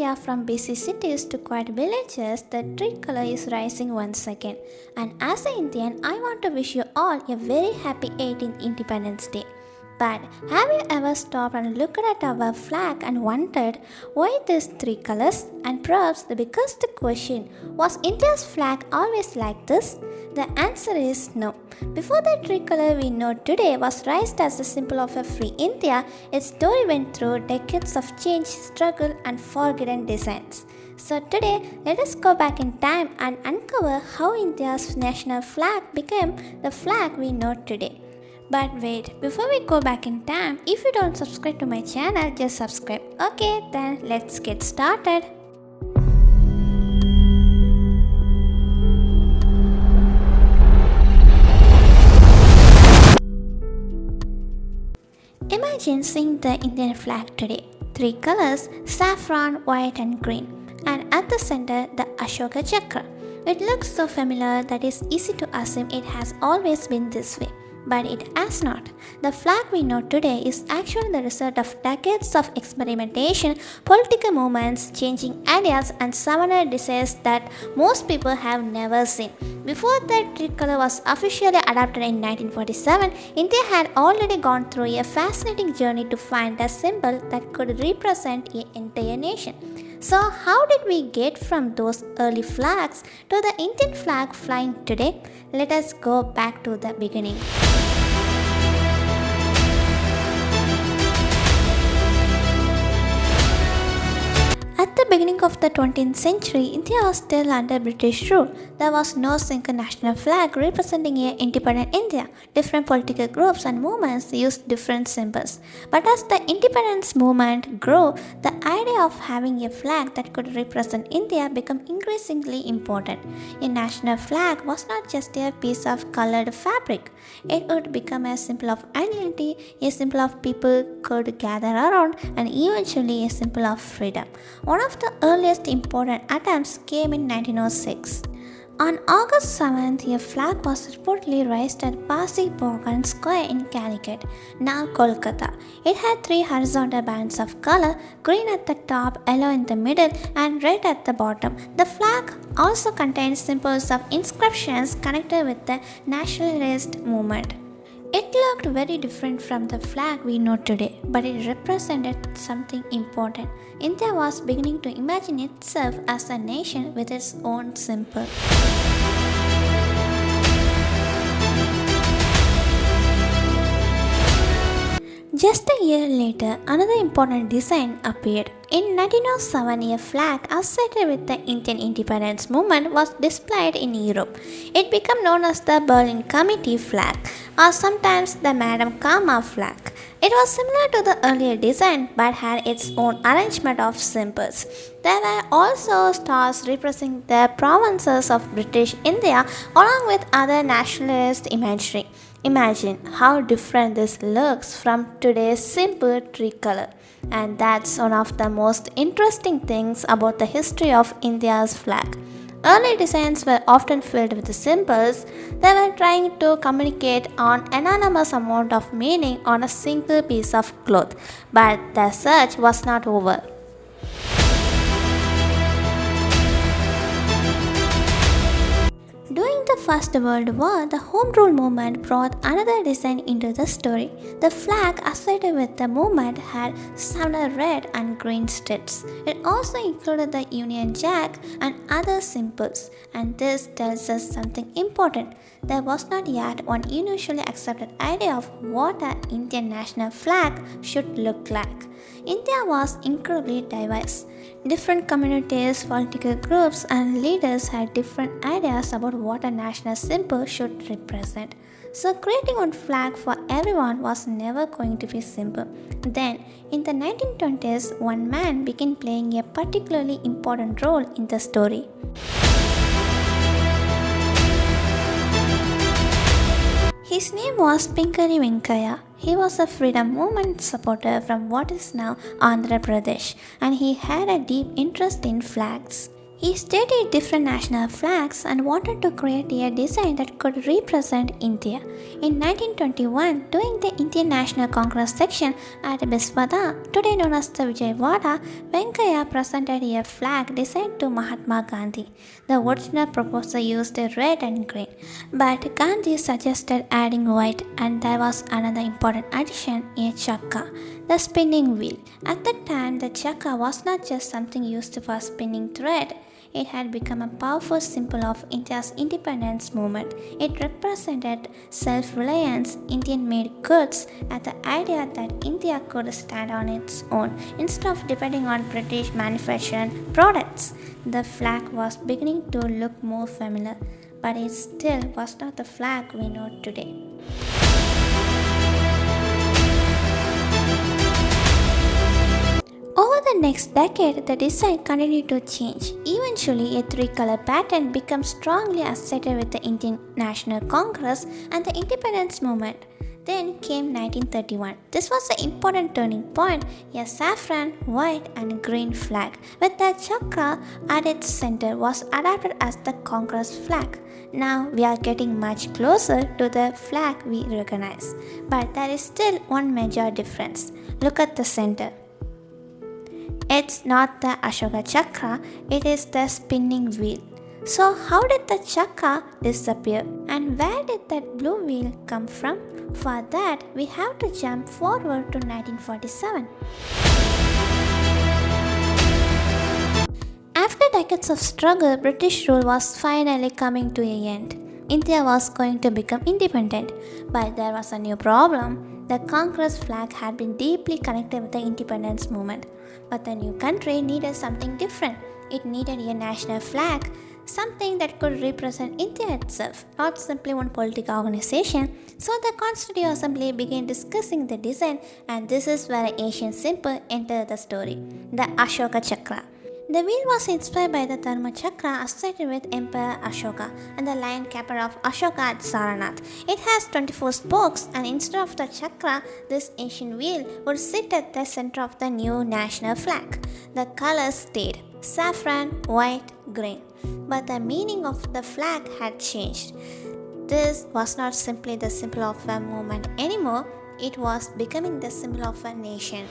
India, from busy cities to quiet villages, the tricolour is rising once again. And as an Indian, I want to wish you all a very happy 18th Independence Day. But have you ever stopped and looked at our flag and wondered why these three colors? And perhaps the biggest question, was India's flag always like this? The answer is no. Before the tricolour we know today was raised as a symbol of a free India, its story went through decades of change, struggle, and forgotten designs. So today, let us go back in time and uncover how India's national flag became the flag we know today. But wait, before we go back in time, if you don't subscribe to my channel, just subscribe. Okay, then let's get started. Imagine seeing the Indian flag today. Three colors, saffron, white and green. And at the center, the Ashoka Chakra. It looks so familiar that it's easy to assume it has always been this way. But it has not. The flag we know today is actually the result of decades of experimentation, political movements, changing ideas, and summoner desires that most people have never seen. Before the tricolour was officially adopted in 1947, India had already gone through a fascinating journey to find a symbol that could represent an entire nation. So, how did we get from those early flags to the Indian flag flying today? Let us go back to the beginning. At the beginning of the 20th century, India was still under British rule. There was no single national flag representing an independent India. Different political groups and movements used different symbols. But as the independence movement grew, the idea of having a flag that could represent India became increasingly important. A national flag was not just a piece of colored fabric. It would become a symbol of identity, a symbol of people could gather around, and eventually a symbol of freedom. One of the earliest important attempts came in 1906. On August 7th, a flag was reportedly raised at Pasi Borgan Square in Calicut, now Kolkata. It had three horizontal bands of color, green at the top, yellow in the middle, and red at the bottom. The flag also contained symbols of inscriptions connected with the nationalist movement. It looked very different from the flag we know today, but it represented something important. India was beginning to imagine itself as a nation with its own symbol. Just a year later, another important design appeared. In 1907, a flag associated with the Indian independence movement was displayed in Europe. It became known as the Berlin Committee flag, or sometimes the Madame Kama flag. It was similar to the earlier design but had its own arrangement of symbols. There were also stars representing the provinces of British India along with other nationalist imagery. Imagine how different this looks from today's simple tricolour. And that's one of the most interesting things about the history of India's flag. Early designs were often filled with symbols. They were trying to communicate an enormous amount of meaning on a single piece of cloth. But the search was not over. During the First World War, the Home Rule movement brought another design into the story. The flag associated with the movement had several red and green strips. It also included the Union Jack and other symbols, and this tells us something important. There was not yet one universally accepted idea of what an Indian national flag should look like. India was incredibly diverse. Different communities, political groups, and leaders had different ideas about what a national symbol should represent. So, creating one flag for everyone was never going to be simple. Then, in the 1920s, one man began playing a particularly important role in the story. His name was Pinkari Venkaya. He was a freedom movement supporter from what is now Andhra Pradesh, and he had a deep interest in flags. He studied different national flags and wanted to create a design that could represent India. In 1921, during the Indian National Congress section at Biswada, today known as the Vijayawada, Venkaya presented a flag designed to Mahatma Gandhi. The original proposal used red and green, but Gandhi suggested adding white, and there was another important addition, a chakka, the spinning wheel. At that time, the chakka was not just something used for spinning thread. It had become a powerful symbol of India's independence movement. It represented self reliance, Indian made goods, and the idea that India could stand on its own instead of depending on British manufactured products. The flag was beginning to look more familiar, but it still was not the flag we know today. Over the next decade, the design continued to change. Eventually, a three-color pattern became strongly associated with the Indian National Congress and the independence movement. Then came 1931. This was an important turning point, a saffron, white and green flag with the chakra at its center was adapted as the Congress flag. Now we are getting much closer to the flag we recognize. But there is still one major difference. Look at the center. It's not the Ashoka Chakra, it is the spinning wheel. So, how did the chakra disappear? And where did that blue wheel come from? For that, we have to jump forward to 1947. After decades of struggle, British rule was finally coming to an end. India was going to become independent, but there was a new problem. The Congress flag had been deeply connected with the independence movement. But the new country needed something different. It needed a national flag, something that could represent India itself, not simply one political organization. So the Constituent Assembly began discussing the design, and this is where an Asian symbol entered the story, the Ashoka Chakra. The wheel was inspired by the Dharma Chakra associated with Emperor Ashoka and the lion capital of Ashoka at Saranath. It has 24 spokes, and instead of the chakra, this ancient wheel would sit at the center of the new national flag. The colors stayed saffron, white, green, but the meaning of the flag had changed. This was not simply the symbol of a movement anymore, it was becoming the symbol of a nation.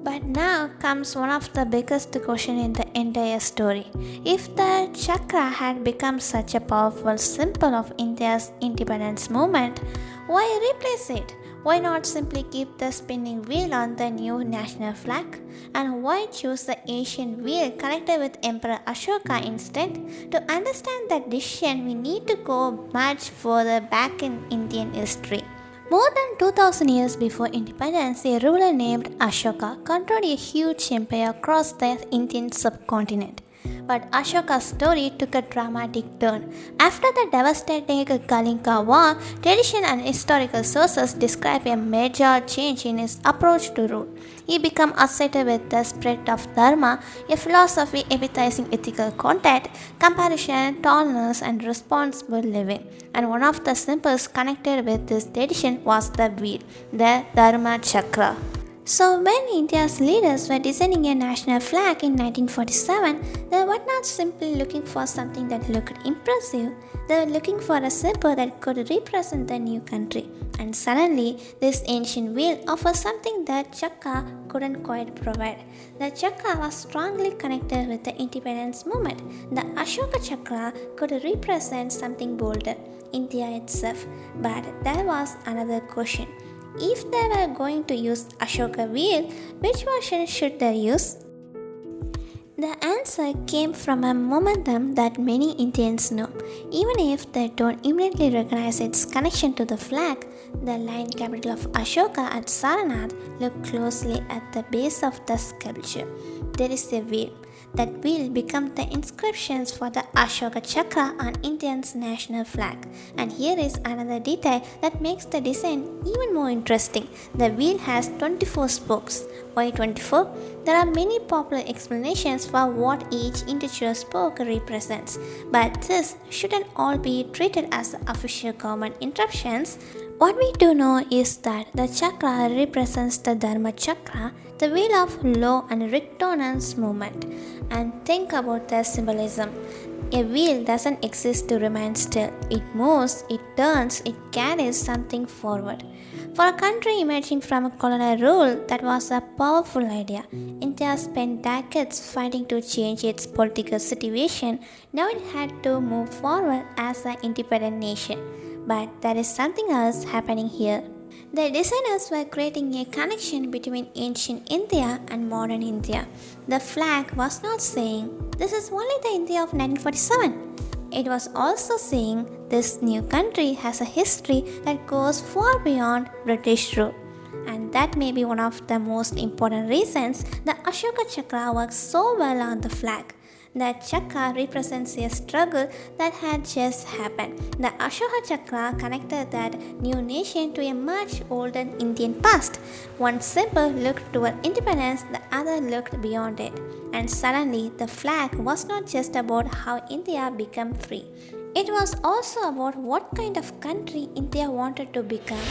But now comes one of the biggest questions in the entire story. If the chakra had become such a powerful symbol of India's independence movement, why replace it? Why not simply keep the spinning wheel on the new national flag? And why choose the ancient wheel connected with Emperor Ashoka instead? To understand that decision, we need to go much further back in Indian history. More than 2000 years before independence, a ruler named Ashoka controlled a huge empire across the Indian subcontinent. But Ashoka's story took a dramatic turn. After the devastating Kalinga War, tradition and historical sources describe a major change in his approach to rule. He became associated with the spread of Dharma, a philosophy emphasizing ethical contact, comparison, tolerance, and responsible living. And one of the symbols connected with this tradition was the wheel, the Dharma Chakra. So, when India's leaders were designing a national flag in 1947, they were not simply looking for something that looked impressive, they were looking for a symbol that could represent the new country. And suddenly, this ancient wheel offers something that Chakra couldn't quite provide. The Chakra was strongly connected with the independence movement. The Ashoka Chakra could represent something bolder, India itself. But there was another question. If they were going to use Ashoka wheel, which version should they use? The answer came from a momentum that many Indians know. Even if they don't immediately recognize its connection to the flag, the lion capital of Ashoka at Saranath, look closely at the base of the sculpture. There is a wheel. That will become the inscriptions for the Ashoka Chakra on India's national flag. And here is another detail that makes the design even more interesting. The wheel has 24 spokes. Why 24? There are many popular explanations for what each individual spoke represents, but this shouldn't all be treated as official government interruptions. What we do know is that the chakra represents the Dharma chakra, the wheel of law and resonance movement. And think about the symbolism. A wheel doesn't exist to remain still. It moves, it turns, it carries something forward. For a country emerging from a colonial rule, that was a powerful idea. India spent decades fighting to change its political situation. Now it had to move forward as an independent nation. But there is something else happening here. The designers were creating a connection between ancient India and modern India. The flag was not saying, "This is only the India of 1947." It was also saying, "This new country has a history that goes far beyond British rule." And that may be one of the most important reasons the Ashoka Chakra works so well on the flag. That chakra represents a struggle that had just happened. The Ashoka Chakra connected that new nation to a much older Indian past. One symbol looked toward independence, the other looked beyond it. And suddenly, the flag was not just about how India became free. It was also about what kind of country India wanted to become.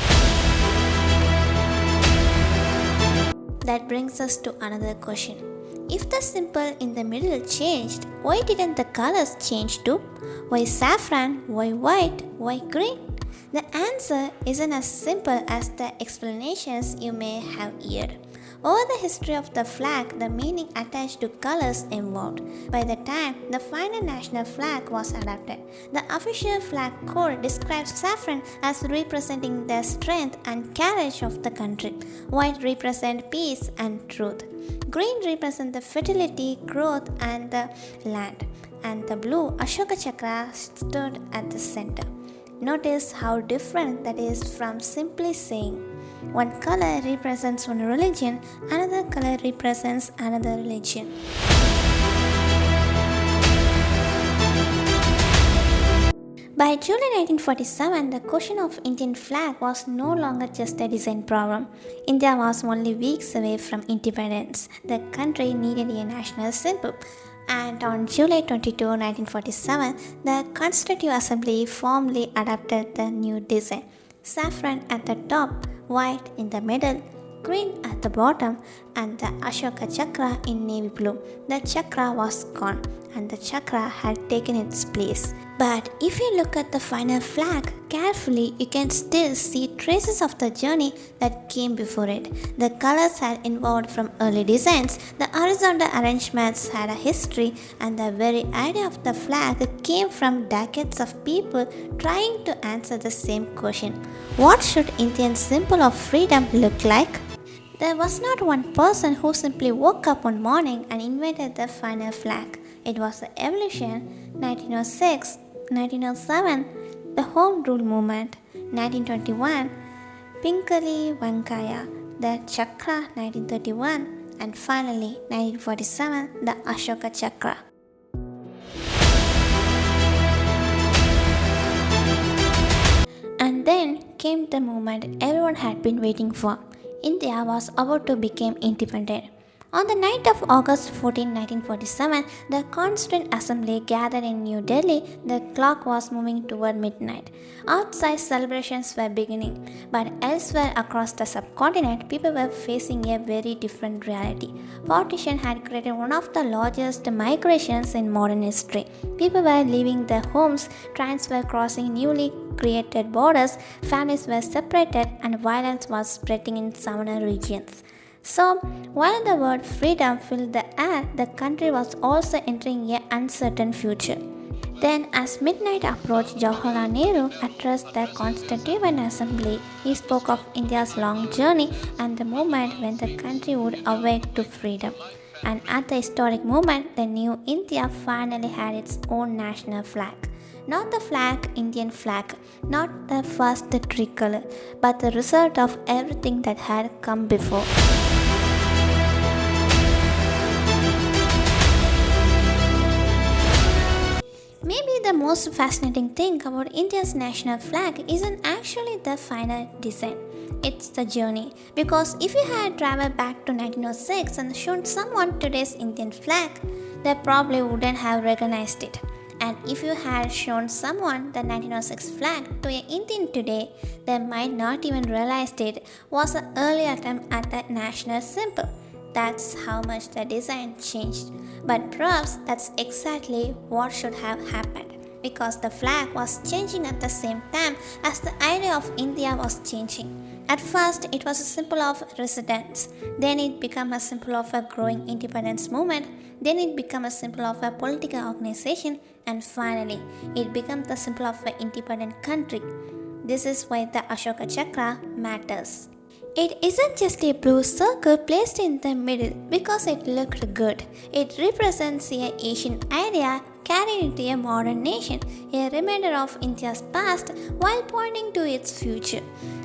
That brings us to another question. If the symbol in the middle changed, why didn't the colors change too? Why saffron? Why white? Why green? The answer isn't as simple as the explanations you may have heard. Over the history of the flag, the meaning attached to colors evolved. By the time the final national flag was adopted, the official flag code describes saffron as representing the strength and courage of the country. White represents peace and truth. Green represents the fertility, growth, and the land. And the blue Ashoka Chakra stood at the center. Notice how different that is from simply saying, one color represents one religion, another color represents another religion. By July 1947, the question of Indian flag was no longer just a design problem. India was only weeks away from independence. The country needed a national symbol. And on July 22, 1947, the Constitutive Assembly formally adopted the new design. Saffron at the top, white in the middle, green at the bottom, and the Ashoka Chakra in navy blue. The chakra was gone, and the chakra had taken its place. But if you look at the final flag carefully, you can still see traces of the journey that came before it. The colors had evolved from early designs, the horizontal arrangements had a history, and the very idea of the flag came from decades of people trying to answer the same question. What should Indian symbol of freedom look like? There was not one person who simply woke up one morning and invented the final flag. It was the evolution. 1906, 1907, the Home Rule Movement, 1921, Pinkali Vankaya, the Chakra, 1931, and finally 1947, the Ashoka Chakra. And then came the moment everyone had been waiting for. India was about to become independent. On the night of August 14, 1947, the Constituent Assembly gathered in New Delhi. The clock was moving toward midnight. Outside celebrations were beginning, but elsewhere across the subcontinent, people were facing a very different reality. Partition had created one of the largest migrations in modern history. People were leaving their homes, trains were crossing newly created borders, families were separated, and violence was spreading in southern regions. So, while the word freedom filled the air, the country was also entering an uncertain future. Then, as midnight approached, Jawaharlal Nehru addressed the Constituent Assembly. He spoke of India's long journey and the moment when the country would awake to freedom. And at the historic moment, the new India finally had its own national flag. Not the flag, Indian flag, not the first tricolor, but the result of everything that had come before. Maybe the most fascinating thing about India's national flag isn't actually the final design. It's the journey. Because if you had traveled back to 1906 and shown someone today's Indian flag, they probably wouldn't have recognized it. And if you had shown someone the 1906 flag to an Indian today, they might not even realize it was an early attempt at a national symbol. That's how much the design changed. But perhaps that's exactly what should have happened because the flag was changing at the same time as the idea of India was changing. At first, it was a symbol of resistance, then it became a symbol of a growing independence movement, then it became a symbol of a political organization, and finally, it became the symbol of an independent country. This is why the Ashoka Chakra matters. It isn't just a blue circle placed in the middle because it looked good. It represents an Asian idea carried into a modern nation, a reminder of India's past while pointing to its future.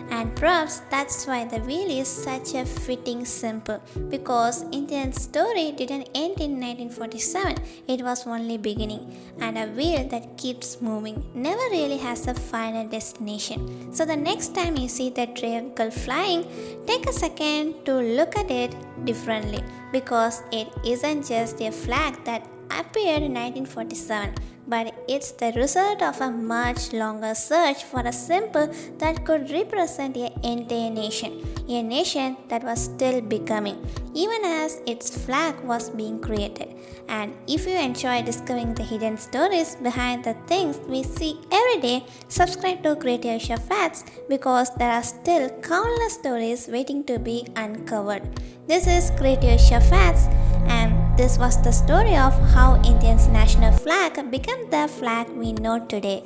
And perhaps that's why the wheel is such a fitting symbol because India's story didn't end in 1947, it was only beginning. And a wheel that keeps moving never really has a final destination. So the next time you see the triangle flying, take a second to look at it differently because it isn't just a flag that appeared in 1947, but it's the result of a much longer search for a symbol that could represent an entire nation, a nation that was still becoming, even as its flag was being created. And if you enjoy discovering the hidden stories behind the things we see every day, subscribe to Great AYESHA Facts because there are still countless stories waiting to be uncovered. This is Great AYESHA Facts, and this was the story of how India's national flag became the flag we know today.